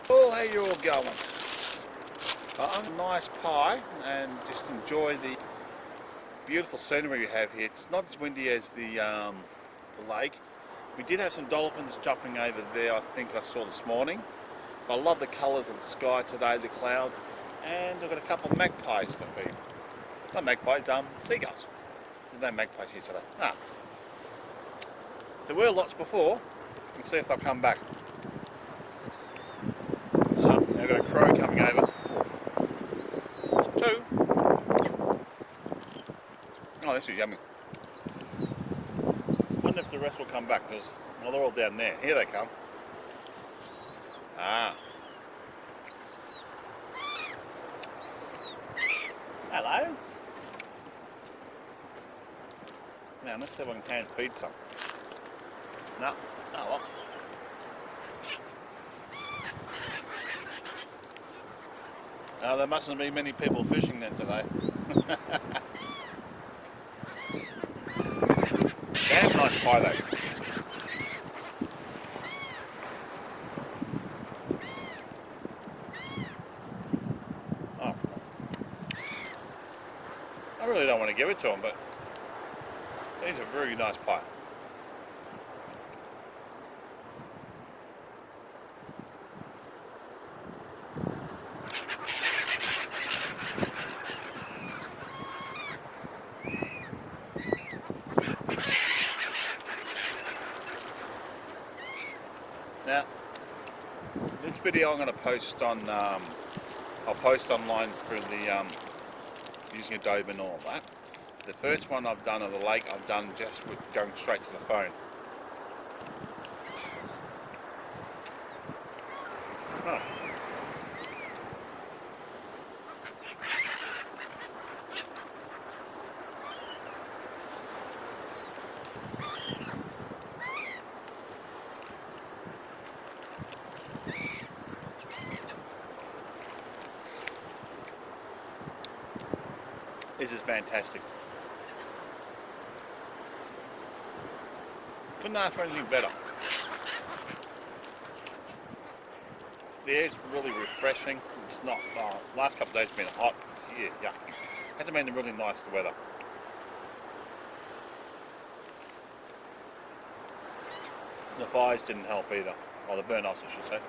Well, how you all going? I'm a nice pie and just enjoy the beautiful scenery we have here. It's not as windy as the lake. We did have some dolphins jumping over there, I think I saw this morning. I love the colours of the sky today, the clouds, and I've got a couple of magpies to feed. Not magpies, seagulls. There's no magpies here today. There were lots before. Let's see if they'll come back. Now we've got a crow coming over. Two. Oh, this is yummy. Wonder if the rest will come back. Well, they're all down there. Here they come. Hello. Now let's see if I can hand feed some. No. Oh well. There mustn't be many people fishing then today. Damn nice pie though. Oh. I really don't want to give it to them, but these are very nice pie. Now, this video I'm going to post on, I'll post online through the, using Adobe and all that. The first one I've done of the lake, I've done just with going straight to the phone. Oh. This is fantastic. Couldn't ask for anything better. The air's really refreshing. It's not, last couple of days have been hot. Yeah, yucky. Hasn't been really nice, the weather. The fires didn't help either. Or the burn-offs, I should say.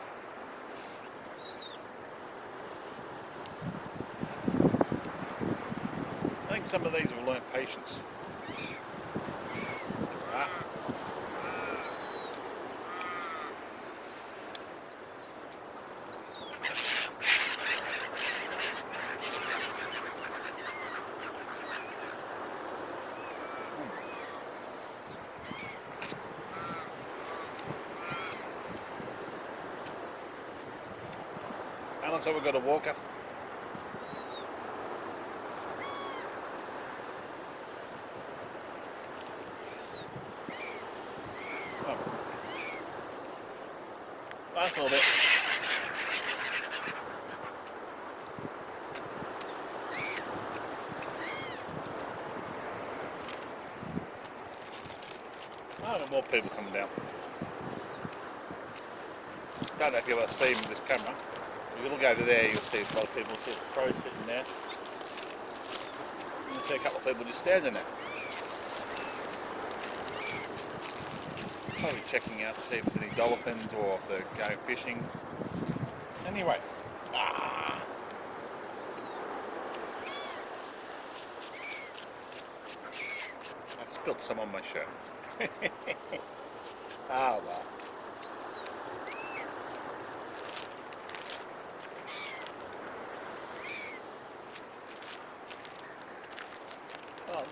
I think some of these have learnt patience. Looks like we've got a walker. Nice little bit. More people coming down. Don't know if you'll see them with this camera. If you look over there, you'll see a lot of people. See a crow sitting there. And you'll see a couple of people just standing there. Probably checking out to see if there's any dolphins or if they're going fishing. Anyway. I spilled some on my shirt. Well.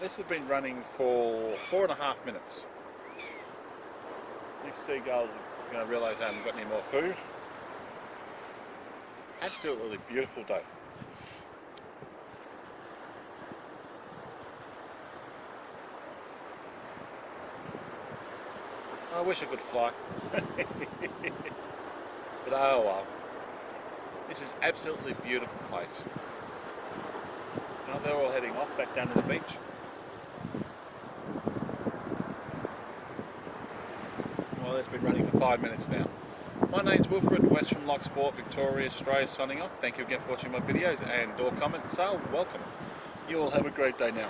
This has been running for 4.5 minutes. These seagulls are going to realise I haven't got any more food. Absolutely beautiful day. I wish I could fly. But oh well. This is absolutely beautiful place. Now they're all heading off back down to the beach. Well, it's been running for 5 minutes now. My name's Wilfred, West from Loch Sport, Victoria, Australia, signing off. Thank you again for watching my videos, and or comments are welcome. You all have a great day now.